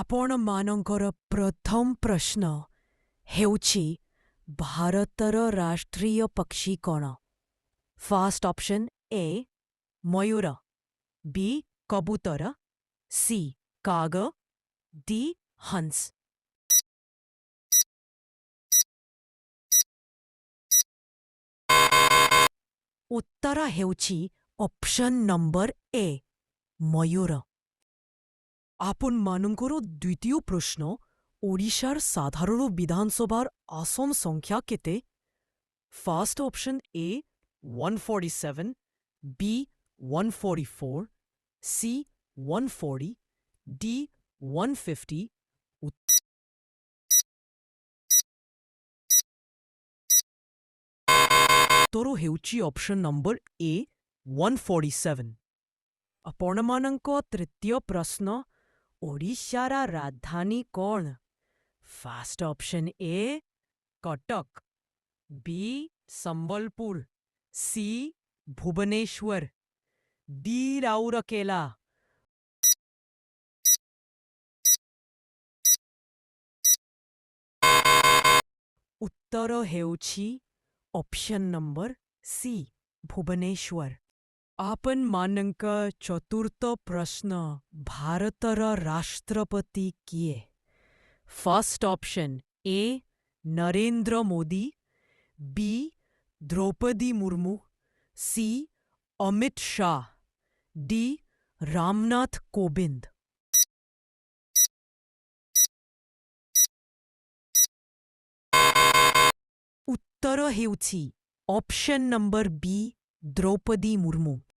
ଆପଣମାନଙ୍କର ପ୍ରଥମ ପ୍ରଶ୍ନ ହେଉଛି ଭାରତର ରାଷ୍ଟ୍ରୀୟ ପକ୍ଷୀ କ'ଣ? ଫାର୍ଷ୍ଟ ଅପସନ୍ ଏ ମୟୂର, ବି କବୁତର, ସି କାଗ, ଡି ହଂସ। ଉତ୍ତର ହେଉଛି ଅପସନ୍ ନମ୍ବର ଏ ମୟୂର। ଆପଣମାନଙ୍କର ଦ୍ୱିତୀୟ ପ୍ରଶ୍ନ ଓଡ଼ିଶାର ସାଧାରଣ ବିଧାନସଭାର ଆସନ ସଂଖ୍ୟା କେତେ? ଫାର୍ଷ୍ଟ ଅପସନ୍ ଏ 147, ବି 144, ସି 140, ଡି 150। ଉତ୍ତର ହେଉଛି ଅପସନ୍ ନମ୍ବର ଏ 147। ଆପଣମାନଙ୍କ ତୃତୀୟ ପ୍ରଶ୍ନ ଓଡ଼ିଶାର ରାଜଧାନୀ କ'ଣ? ଫାର୍ଷ୍ଟ ଅପସନ୍ ଏ କଟକ, ବି ସମ୍ବଲପୁର, ସି ଭୁବନେଶ୍ୱର, ଡି ରାଉରକେଲା। ଉତ୍ତର ହେଉଛି ଅପସନ୍ ନମ୍ବର ସି ଭୁବନେଶ୍ୱର। ଆପଣମାନଙ୍କ ଚତୁର୍ଥ ପ୍ରଶ୍ନ ଭାରତର ରାଷ୍ଟ୍ରପତି କିଏ? First option A Narendra Modi, B Droupadi Murmu, C Amit Shah, D Ramnath Kovind. ଉତ୍ତର ହେଉଛି option number B Droupadi Murmu.